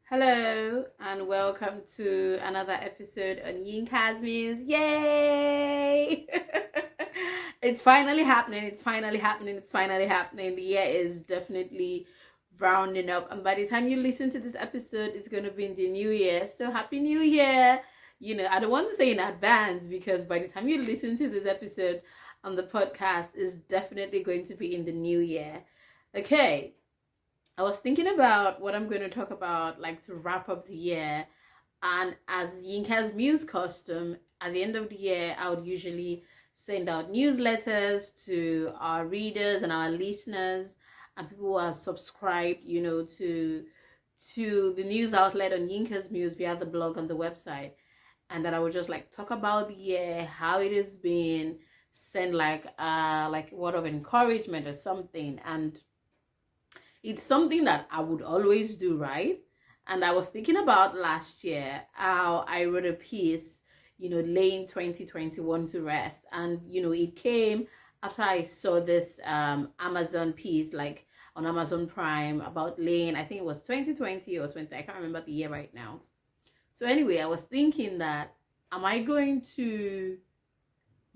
Hello and welcome to another episode on Yin Casmi's. Yay! It's finally happening. It's finally happening. It's finally happening. The year is definitely rounding up, and by the time you listen to this episode, it's going to be in the new year. So, Happy New Year! I don't want to say in advance because by the time you listen to this episode on the podcast, it's definitely going to be in the new year. Okay, I was thinking about what I'm going to talk about, like to wrap up the year. And as Yinka's Muse custom, at the end of the year, I would usually send out newsletters to our readers and our listeners and people who are subscribed, to the news outlet on Yinka's Muse via the blog on the website. And that I would just like talk about the year, how it has been, send like word of encouragement or something. And it's something that I would always do, right? And I was thinking about last year how I wrote a piece, laying 2021 to rest. And, it came after I saw this Amazon piece, like on Amazon Prime, about laying, I think it was 2020 or 20, I can't remember the year right now. So anyway, I was thinking that, am I going to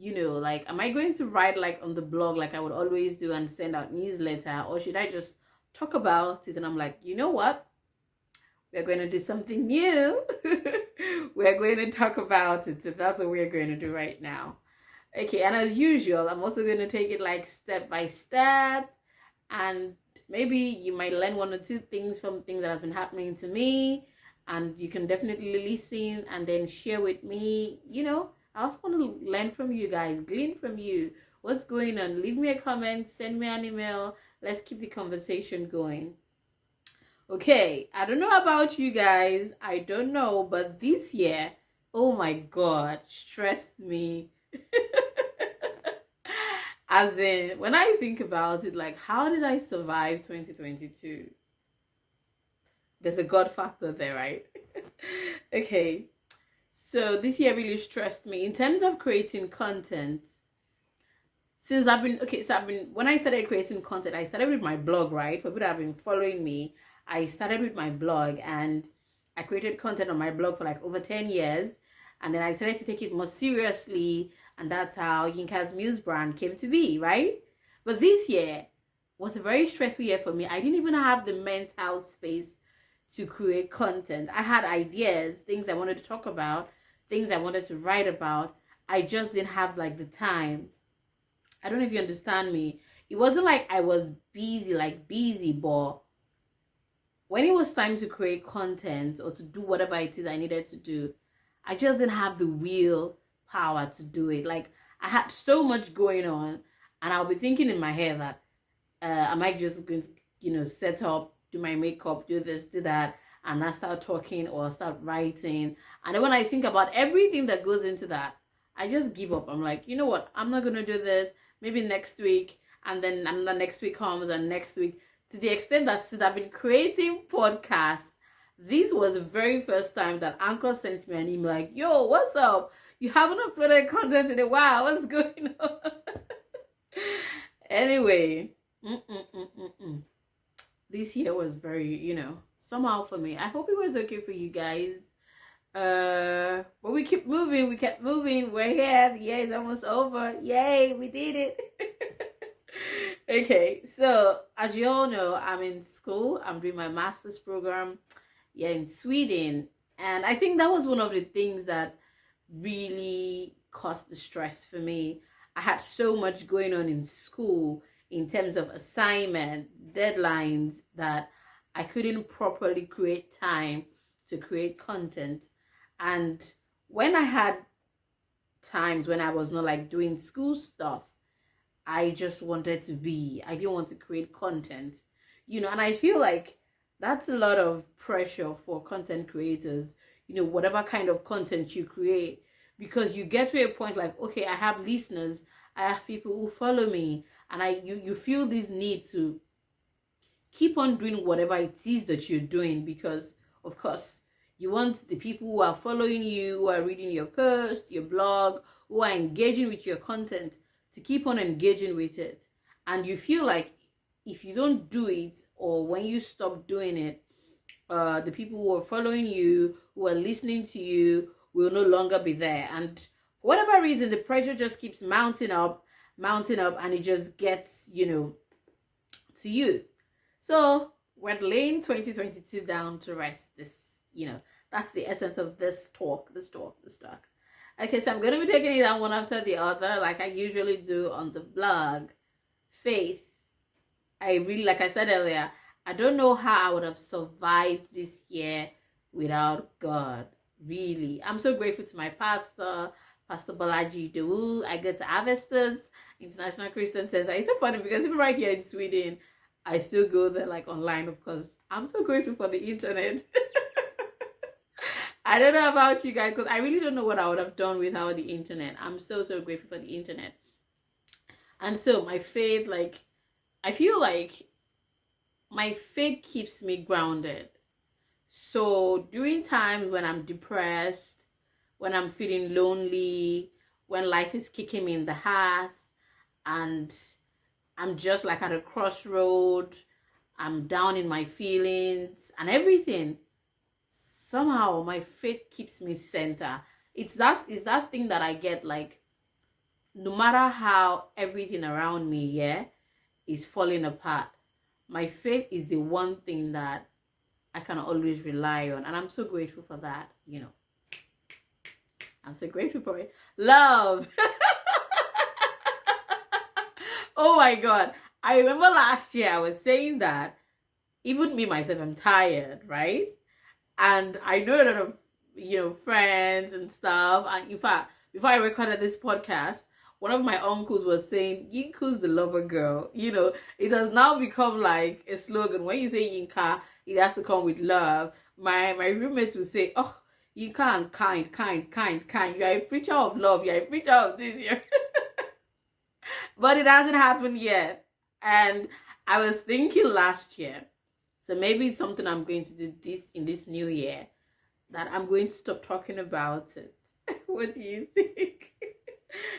am I going to write like on the blog like I would always do and send out newsletter, or should I just talk about it? And I'm like, you know what? We're going to do something new. We're going to talk about it. So that's what we're going to do right now. Okay, and as usual, I'm also going to take it like step by step. And maybe you might learn one or two things from things that have been happening to me. And you can definitely listen and then share with me. I also want to learn from you guys, glean from you. What's going on? Leave me a comment, send me an email. Let's keep the conversation going. Okay, I don't know about you guys. I don't know, but this year, oh my God, stressed me. As in, when I think about it, like, how did I survive 2022? There's a God factor there, right? Okay, so this year really stressed me in terms of creating content. Since when I started creating content, I started with my blog, right? For people that have been following me, I started with my blog and I created content on my blog for like over 10 years. And then I started to take it more seriously. And that's how Yinka's Muse brand came to be, right? But this year was a very stressful year for me. I didn't even have the mental space to create content. I had ideas, things I wanted to talk about, things I wanted to write about. I just didn't have like the time. I don't know if you understand me. It wasn't like I was busy, but when it was time to create content or to do whatever it is I needed to do, I just didn't have the will power to do it. Like, I had so much going on, and I'll be thinking in my head that, am I just going to, set up, do my makeup, do this, do that, and I start talking or start writing. And then when I think about everything that goes into that, I just give up. I'm like, you know what? I'm not going to do this. Maybe next week. And then another next week comes, and next week. To the extent that since I've been creating podcasts, this was the very first time that Anchor sent me an email like, yo, what's up? You haven't uploaded content in a while. What's going on? Anyway, this year was very, somehow for me. I hope it was okay for you guys. But we keep moving. We kept moving. We're here. The year is almost over. Yay, we did it. Okay, so as you all know, I'm in school. I'm doing my master's program here in Sweden. And I think that was one of the things that really caused the stress for me. I had so much going on in school in terms of assignment, deadlines, that I couldn't properly create time to create content. And when I had times when I was not like doing school stuff, I just wanted to be, I didn't want to create content, and I feel like that's a lot of pressure for content creators, whatever kind of content you create, because you get to a point like, okay, I have listeners, I have people who follow me, and you feel this need to keep on doing whatever it is that you're doing, because of course you want the people who are following you, who are reading your post, your blog, who are engaging with your content, to keep on engaging with it. And you feel like if you don't do it, or when you stop doing it, the people who are following you, who are listening to you, will no longer be there. And for whatever reason, the pressure just keeps mounting up, and it just gets, to you. So we're laying 2022 down to rest. That's the essence of this talk. Okay, so I'm going to be taking it down one after the other, like I usually do on the blog. Faith. Like I said earlier, I don't know how I would have survived this year without God. Really. I'm so grateful to my pastor, Pastor Balaji Dewu. I go to Avestas International Christian Center. It's so funny because even right here in Sweden, I still go there like online, of course. I'm so grateful for the internet. I don't know about you guys, because I really don't know what I would have done without the internet. I'm so grateful for the internet. And so my faith, like, I feel like my faith keeps me grounded. So during times when I'm depressed, when I'm feeling lonely, when life is kicking me in the ass, and I'm just like at a crossroad, I'm down in my feelings and everything, somehow my faith keeps me center. It's that thing that I get, like, no matter how everything around me, is falling apart, my faith is the one thing that I can always rely on. And I'm so grateful for that, I'm so grateful for it. Love. Oh my God. I remember last year I was saying that even me myself, I'm tired, right? And I know a lot of, friends and stuff. And in fact, before I recorded this podcast, one of my uncles was saying, Yinka's the lover girl. It has now become like a slogan. When you say Yinka, it has to come with love. My roommates would say, oh, Yinka and kind. You are a preacher of love. You are a preacher of this. But it hasn't happened yet. And I was thinking last year, so maybe it's something I'm going to do in this new year, that I'm going to stop talking about it. What do you think?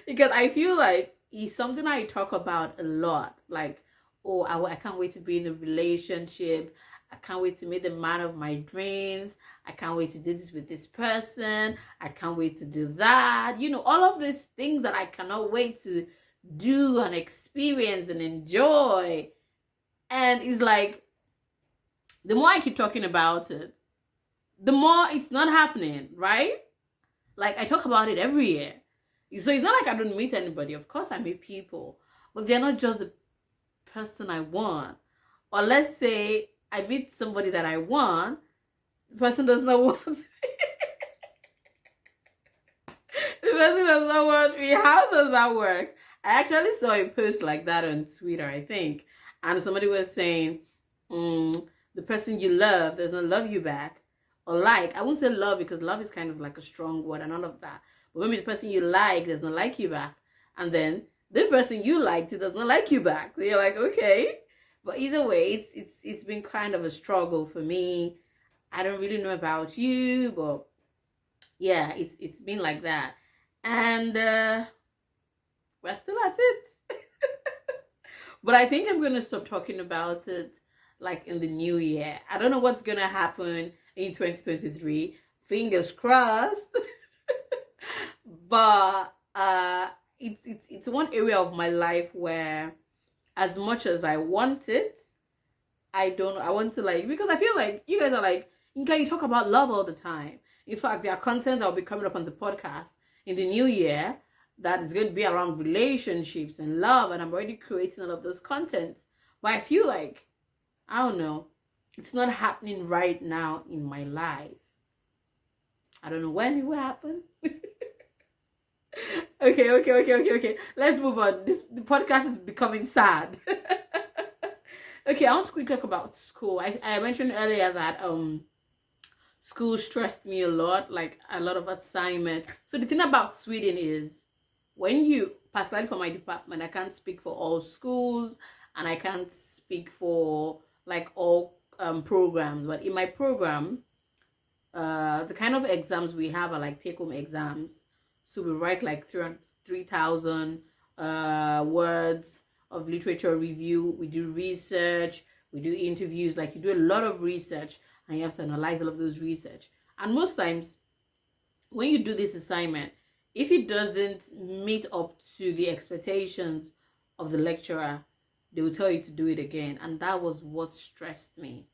Because I feel like it's something I talk about a lot. Like, oh, I can't wait to be in a relationship. I can't wait to meet the man of my dreams. I can't wait to do this with this person. I can't wait to do that. All of these things that I cannot wait to do and experience and enjoy. And it's like, the more I keep talking about it, the more it's not happening, right? Like, I talk about it every year. So it's not like I don't meet anybody. Of course I meet people, but they're not just the person I want. Or let's say I meet somebody that I want, the person does not want me. The person does not want me. How does that work? I actually saw a post like that on Twitter, I think. And somebody was saying, the person you love does not love you back. Or like, I won't say love because love is kind of like a strong word and all of that. But maybe the person you like does not like you back. And then the person you liked does not like you back. So you're like, okay. But either way, it's been kind of a struggle for me. I don't really know about you, but yeah, it's been like that. And we're still at it. But I think I'm going to stop talking about it like in the new year. I don't know what's going to happen in 2023. Fingers crossed. But it's one area of my life where, as much as I want it, I want to, like, because I feel like you guys are like, you talk about love all the time. In fact, there are content that will be coming up on the podcast in the new year that is going to be around relationships and love, and I'm already creating all of those contents. But I feel like, I don't know, it's not happening right now in my life. I don't know when it will happen. Okay. Let's move on. The podcast is becoming sad. Okay, I want to quickly talk about school. I mentioned earlier that school stressed me a lot, like a lot of assignment. So the thing about Sweden is, when you, particularly for my department, I can't speak for all schools and I can't speak for like all programs, but in my program, the kind of exams we have are like take-home exams. So we write like 3,000 words of literature review. We do research. We do interviews. Like, you do a lot of research and you have to analyze all of those research. And most times, when you do this assignment, if it doesn't meet up to the expectations of the lecturer, they will tell you to do it again. And that was what stressed me,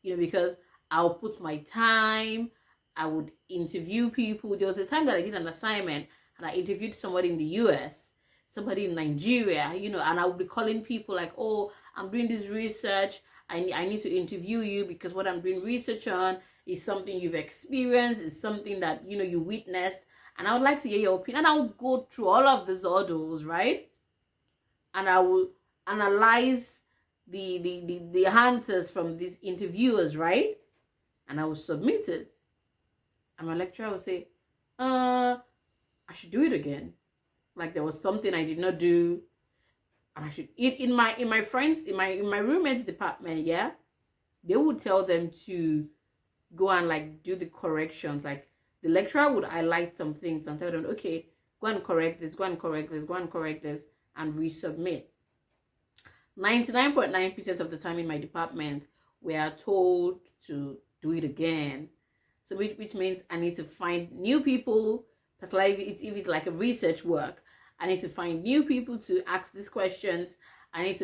because I'll put my time, I would interview people. There was a time that I did an assignment and I interviewed somebody in the US, somebody in Nigeria, and I would be calling people like, oh, I'm doing this research. I need to interview you because what I'm doing research on is something you've experienced, is something that, you witnessed. And I would like to hear your opinion. And I will go through all of these hurdles, right? And I will analyze the answers from these interviewers, right? And I will submit it. And my lecturer will say, I should do it again. Like there was something I did not do. And I should in my friends, in my roommates department, yeah, they would tell them to go and like do the corrections. Like the lecturer would highlight some things and tell them, okay, go and correct this, go and correct this, go and correct this, and resubmit. 99.9% of the time in my department, we are told to do it again. So which means I need to find new people, particularly if it's like a research work. I need to find new people to ask these questions. It's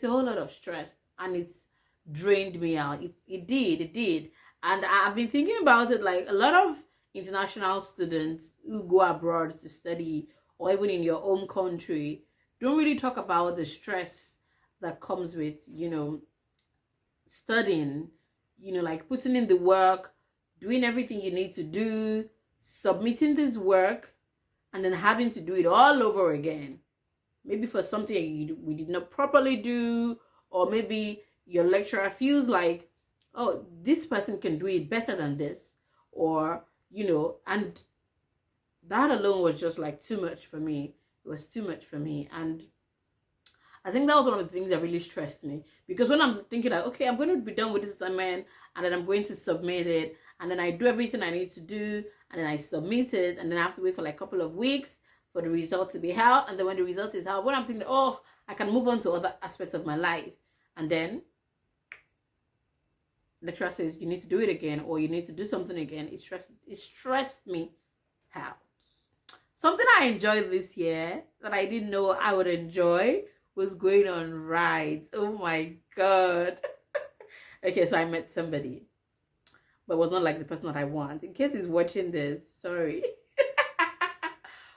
a whole lot of stress, and it's drained me out. It did. And I've been thinking about it, like a lot of international students who go abroad to study, or even in your home country, don't really talk about the stress that comes with, studying, like putting in the work, doing everything you need to do, submitting this work, and then having to do it all over again. Maybe for something we did not properly do, or maybe your lecturer feels like, oh, this person can do it better than this, or, and that alone was just like too much for me. It was too much for me. And I think that was one of the things that really stressed me, because when I'm thinking like, okay, I'm going to be done with this assignment, and then I'm going to submit it, and then I do everything I need to do, and then I submit it, and then I have to wait for like a couple of weeks for the result to be out. And then when the result is out, when I'm thinking, oh, I can move on to other aspects of my life, and then the lecturer says you need to do it again, or you need to do something again. It stressed me out. Something I enjoyed this year that I didn't know I would enjoy was going on rides. Oh my god. Okay, so I met somebody, but it was not like the person that I want. In case he's watching this, sorry.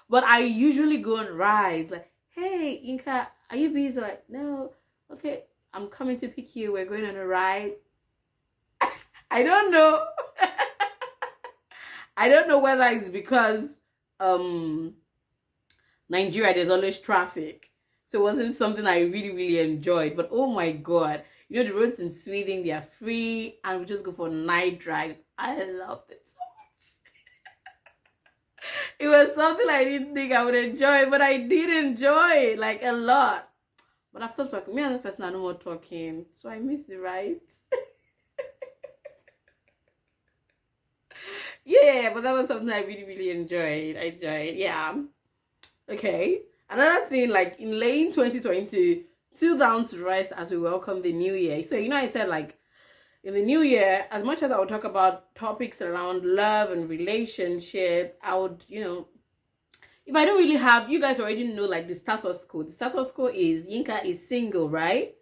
But I usually go on rides. Like, hey, Inka, are you busy? Like, no. Okay, I'm coming to pick you. We're going on a ride. I don't know. I don't know whether it's because Nigeria, there's always traffic. So it wasn't something I really, really enjoyed. But oh my god, the roads in Sweden, they are free, and we just go for night drives. I loved it so much. It was something I didn't think I would enjoy, but I did enjoy it, like a lot. But I've stopped talking. Me and the person are no more talking, so I missed the ride. Yeah, but that was something I really, really enjoyed. Yeah. Okay. Another thing, like in late 2022 down to rest as we welcome the new year. So, I said like in the new year, as much as I would talk about topics around love and relationship, I would, if I don't really have, you guys already know like the status quo. The status quo is Yinka is single, right?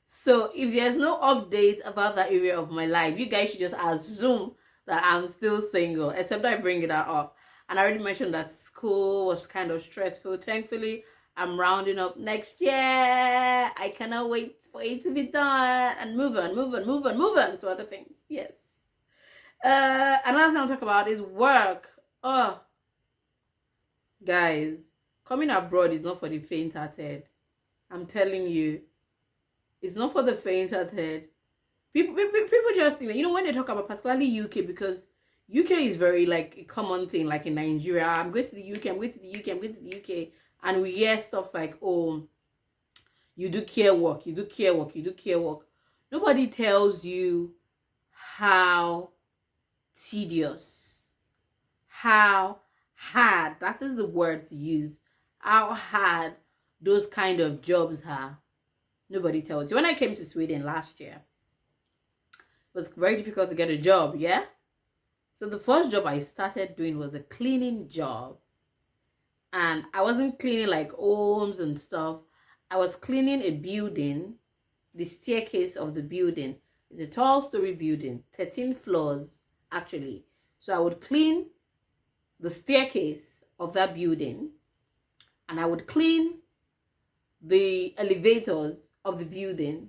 So if there's no update about that area of my life, you guys should just assume that I'm still single, except I bring it up. And I already mentioned that school was kind of stressful. Thankfully, I'm rounding up next year. I cannot wait for it to be done and move on to other things. Yes. Another thing I'll talk about is work. Oh, guys, coming abroad is not for the faint-hearted. I'm telling you, it's not for the faint-hearted. People just think, when they talk about particularly UK, because UK is very like a common thing, like in Nigeria, I'm going to the UK, I'm going to the UK, I'm going to the UK, and we hear stuff like, oh, you do care work, you do care work, you do care work. Nobody tells you how tedious, how hard, that is the word to use, how hard those kind of jobs are. Nobody tells you. When I came to Sweden last year, it was very difficult to get a job, yeah? So the first job I started doing was a cleaning job. And I wasn't cleaning like homes and stuff. I was cleaning a building, the staircase of the building. It's a tall-story building, 13 floors actually. So I would clean the staircase of that building, and I would clean the elevators of the building.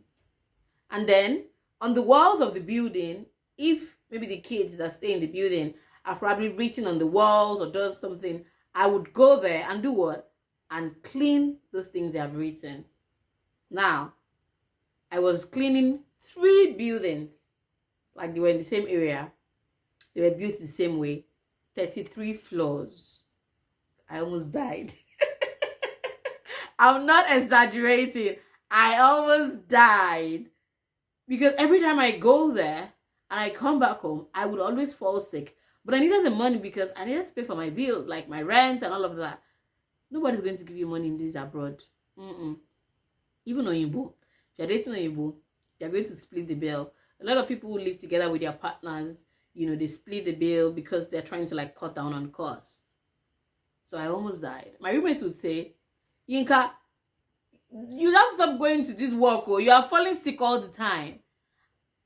And then on the walls of the building, if maybe the kids that stay in the building are probably written on the walls or does something, I would go there and do what? And clean those things they have written. Now, I was cleaning 3 buildings, like they were in the same area. They were built the same way, 33 floors. I almost died. I'm not exaggerating. I almost died. Because every time I go there and I come back home, I would always fall sick. But I needed the money because I needed to pay for my bills, like my rent and all of that. Nobody's going to give you money in this abroad. Even Oyinbo. If you're dating Oyinbo, they're going to split the bill. A lot of people who live together with their partners, you know, they split the bill because they're trying to like cut down on costs. So I almost died. My roommate would say, Yinka, you have to stop going to this work, or you are falling sick all the time.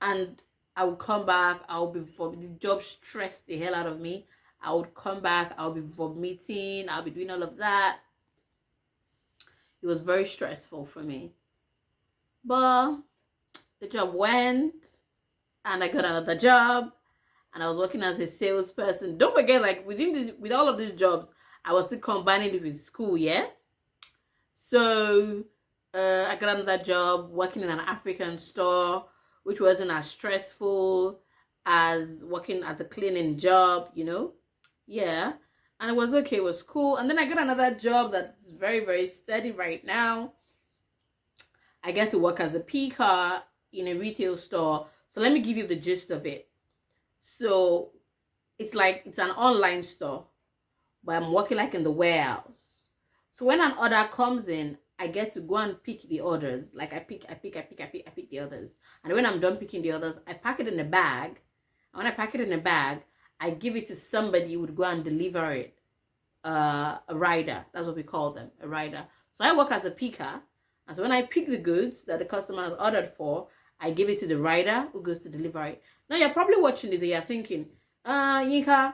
And I would come back, the job stressed the hell out of me. I would come back, I'll be vomiting, I'll be doing all of that. It was very stressful for me. But the job went, and I got another job, and I was working as a salesperson. Don't forget, like with all of these jobs, I was still combining it with school, yeah? So I got another job working in an African store, which wasn't as stressful as working at the cleaning job, you know? Yeah. And it was okay, it was cool. And then I got another job that's very, very steady right now. I get to work as a picker in a retail store. So let me give you the gist of it. So it's an online store, but I'm working like in the warehouse. So when an order comes in, I get to go and pick the orders. Like I pick the orders. And when I'm done picking the orders, I pack it in a bag. And when I pack it in a bag, I give it to somebody who would go and deliver it. A rider. That's what we call them, a rider. So I work as a picker. And so when I pick the goods that the customer has ordered for, I give it to the rider who goes to deliver it. Now you're probably watching this and you're thinking, Yinka,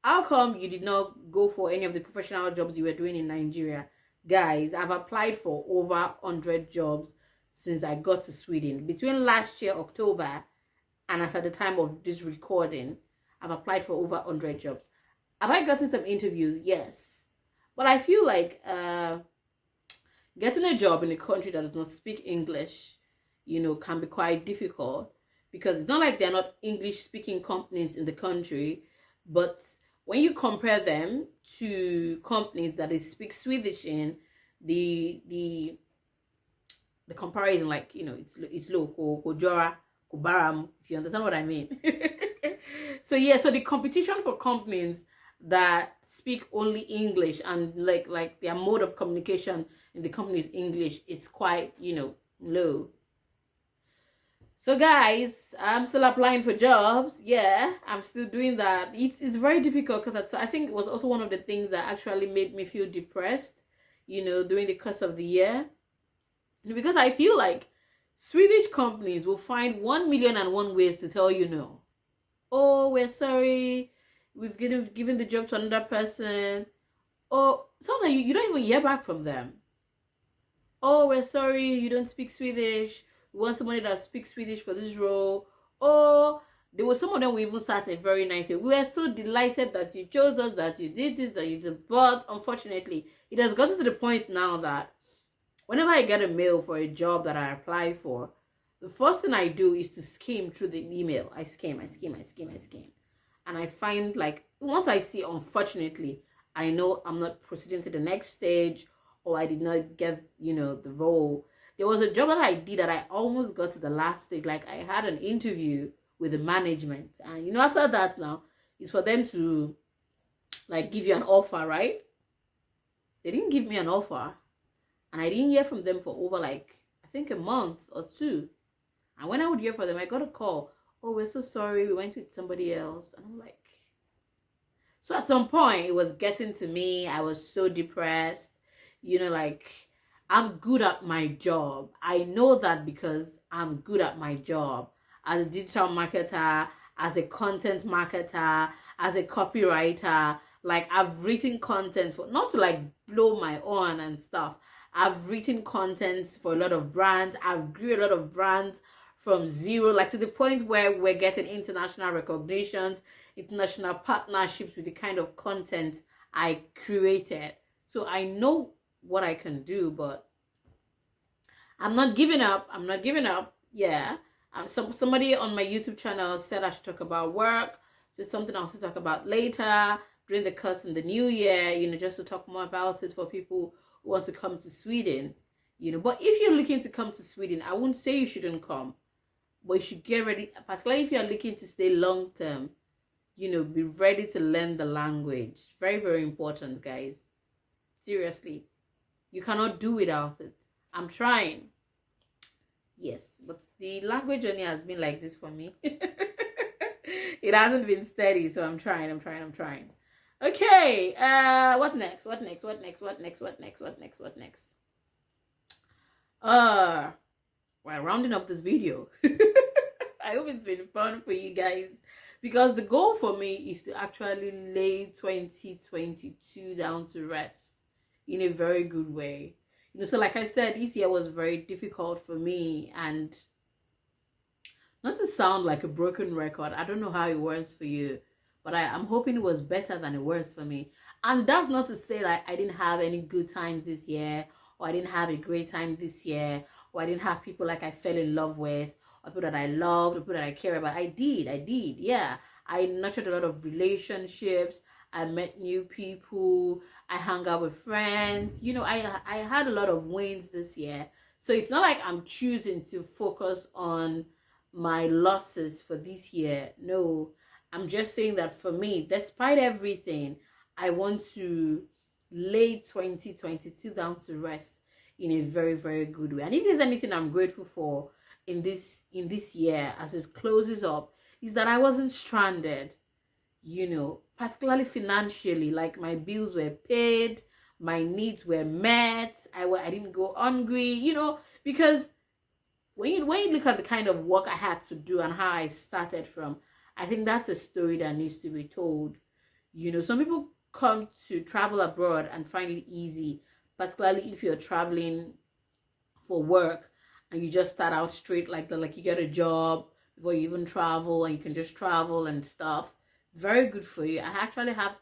how come you did not go for any of the professional jobs you were doing in Nigeria? Guys, I've applied for over 100 jobs since I got to Sweden. Between last year, October, and at the time of this recording, I've applied for over 100 jobs. Have I gotten some interviews? Yes. But I feel like getting a job in a country that does not speak English, you know, can be quite difficult, because it's not like they're not English-speaking companies in the country, but when you compare them to companies that they speak Swedish in, the comparison, like, you know, it's low, Kojora, Kobaram, if you understand what I mean. So yeah, so the competition for companies that speak only English and like their mode of communication in the company is English, it's quite, you know, low. So guys, I'm still applying for jobs. Yeah, I'm still doing that. It's very difficult because I think it was also one of the things that actually made me feel depressed, you know, during the course of the year. Because I feel like Swedish companies will find 1,000,001 ways to tell you no. Oh, we're sorry, we've given the job to another person. Or sometimes you don't even hear back from them. Oh, we're sorry, you don't speak Swedish. We want somebody that speaks Swedish for this role. Or there was some of them who even started very nicely. We were so delighted that you chose us, that you did this, that you did. But unfortunately, it has gotten to the point now that whenever I get a mail for a job that I apply for, the first thing I do is to skim through the email. I skim. And I find, like, once I see, unfortunately, I know I'm not proceeding to the next stage, or I did not get, you know, the role. There was a job that I did that I almost got to the last stage. Like, I had an interview with the management. And, you know, after that now, it's for them to, like, give you an offer, right? They didn't give me an offer. And I didn't hear from them for over, like, I think a month or two. And when I would hear from them, I got a call. oh, we're so sorry, we went with somebody else. And I'm like, so at some point it was getting to me. I was so depressed, like, I'm good at my job. I know that because I'm good at my job as a digital marketer, as a content marketer, as a copywriter. Like, I've written content for, not to like blow my own and stuff. I've written content for a lot of brands. I've grew a lot of brands from zero, like to the point where we're getting international recognitions, international partnerships with the kind of content I created. So I know what I can do, but I'm not giving up. I'm not giving up. Yeah. Somebody on my YouTube channel said I should talk about work. So it's something I'll also talk about later during the course in the new year, just to talk more about it for people who want to come to Sweden. But if you're looking to come to Sweden, I wouldn't say you shouldn't come, but you should get ready, particularly if you're looking to stay long term. Be ready to learn the language. Very, very important, guys. Seriously. You cannot do without it. I'm trying. Yes, but the language journey has been like this for me. It hasn't been steady, so I'm trying. Okay, what next? We're rounding up this video. I hope it's been fun for you guys, because the goal for me is to actually lay 2022 down to rest in a very good way. So like I said, this year was very difficult for me, and not to sound like a broken record, I don't know how it was for you, but I'm hoping it was better than it was for me. And that's not to say like I didn't have any good times this year, or I didn't have a great time this year, or I didn't have people like I fell in love with, or people that I loved, or people that I care about. I did, yeah. I nurtured a lot of relationships. I met new people. I hung out with friends. I had a lot of wins this year. So it's not like I'm choosing to focus on my losses for this year. No, I'm just saying that for me, despite everything, I want to lay 2022 down to rest in a very, very good way. And if there's anything I'm grateful for in this year as it closes up, is that I wasn't stranded, particularly financially. Like, my bills were paid, my needs were met, I didn't go hungry, because when you look at the kind of work I had to do and how I started from, I think that's a story that needs to be told. Some people come to travel abroad and find it easy, particularly if you're traveling for work and you just start out straight like that, like you get a job before you even travel and you can just travel and stuff. Very good for you. I actually have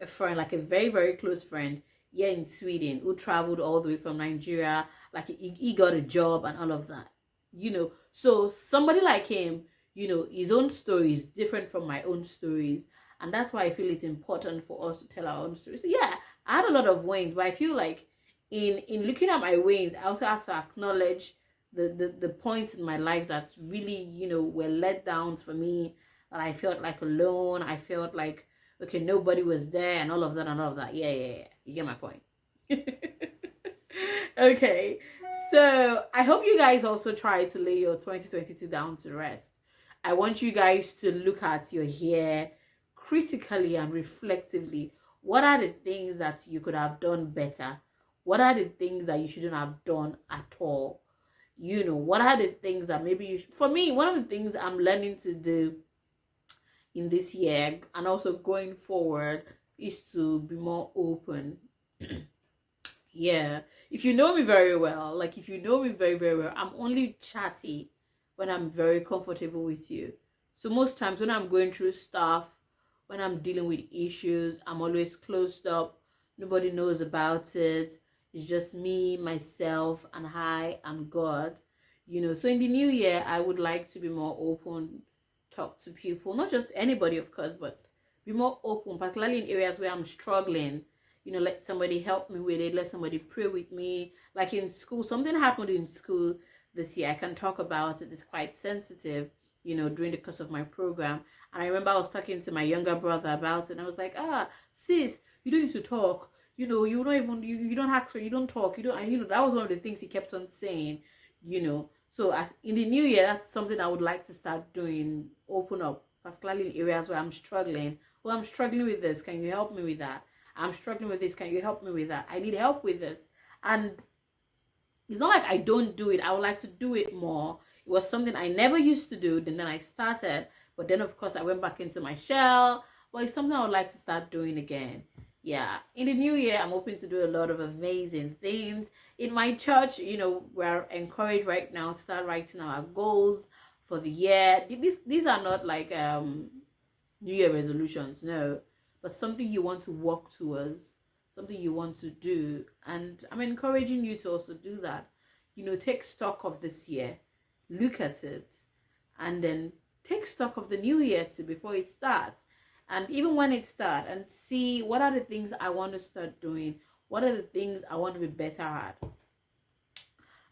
a friend, like a very, very close friend here in Sweden, who traveled all the way from Nigeria. Like, he got a job and all of that. So somebody like him, his own story is different from my own stories, and that's why I feel it's important for us to tell our own stories. So yeah, I had a lot of wins, but I feel like in looking at my wins, I also have to acknowledge the points in my life that really, were letdowns for me, that I felt like alone. I felt like, okay, nobody was there, and all of that. Yeah. You get my point. Okay, so I hope you guys also try to lay your 2022 down to rest. I want you guys to look at your year critically and reflectively. What are the things that you could have done better? What are the things that you shouldn't have done at all? What are the things that maybe for me, one of the things I'm learning to do in this year and also going forward is to be more open. Yeah, if you know me very well, like if you know me very, very well, I'm only chatty when I'm very comfortable with you. So most times when I'm going through stuff, when I'm dealing with issues, I'm always closed up. Nobody knows about it. It's just me, myself, and I and God. So in the new year, I would like to be more open, talk to people, not just anybody, of course, but be more open, particularly in areas where I'm struggling. Let somebody help me with it. Let somebody pray with me. Like in school, something happened in school this year. I can talk about it. It's quite sensitive, during the course of my program. And I remember I was talking to my younger brother about it. And I was like, sis, you don't used to talk. You don't even, you don't ask for, you don't talk. You don't, and, that was one of the things he kept on saying, So in the new year, that's something I would like to start doing, open up, particularly in areas where I'm struggling. Well, I'm struggling with this. Can you help me with that? I'm struggling with this. Can you help me with that? I need help with this. And it's not like I don't do it. I would like to do it more. It was something I never used to do. Then I started. But then, of course, I went back into my shell. But it's something I would like to start doing again. Yeah. In the new year, I'm hoping to do a lot of amazing things. In my church, we're encouraged right now to start writing our goals for the year. These are not like New Year resolutions, no. But something you want to work towards, something you want to do. And I'm encouraging you to also do that. Take stock of this year, look at it, and then take stock of the new year too before it starts. And even when it starts, and see what are the things I want to start doing, what are the things I want to be better at.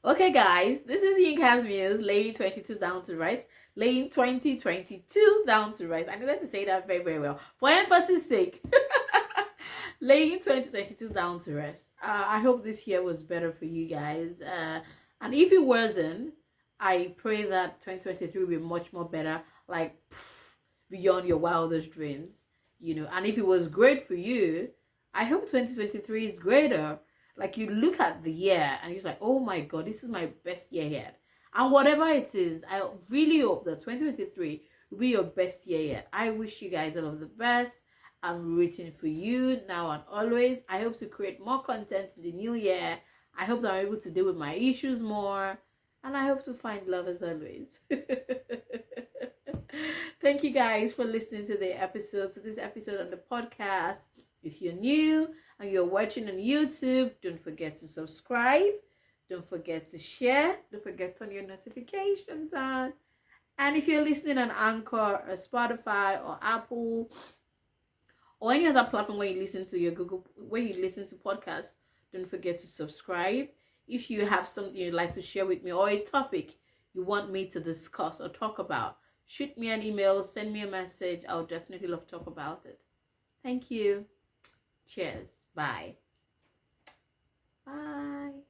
Okay, guys, this is Yinka's Muse, laying 22 down to rest, laying 2022 down to rest. I needed to say that very, very well for emphasis sake. Laying 2022 down to rest. I hope this year was better for you guys. And if it wasn't, I pray that 2023 will be much more better, like beyond your wildest dreams. And if it was great for you, I hope 2023 is greater. Like you look at the year and you're like, oh my God, this is my best year yet. And whatever it is, I really hope that 2023 will be your best year yet. I wish you guys all of the best. I'm rooting for you now and always. I hope to create more content in the new year. I hope that I'm able to deal with my issues more. And I hope to find love as always. Thank you guys for listening to this episode on the podcast. If you're new and you're watching on YouTube, don't forget to subscribe. Don't forget to share. Don't forget to turn your notifications on. And if you're listening on Anchor or Spotify or Apple or any other platform where you listen to podcasts, don't forget to subscribe. If you have something you'd like to share with me or a topic you want me to discuss or talk about, shoot me an email, send me a message. I'll definitely love to talk about it. Thank you. Cheers. Bye. Bye.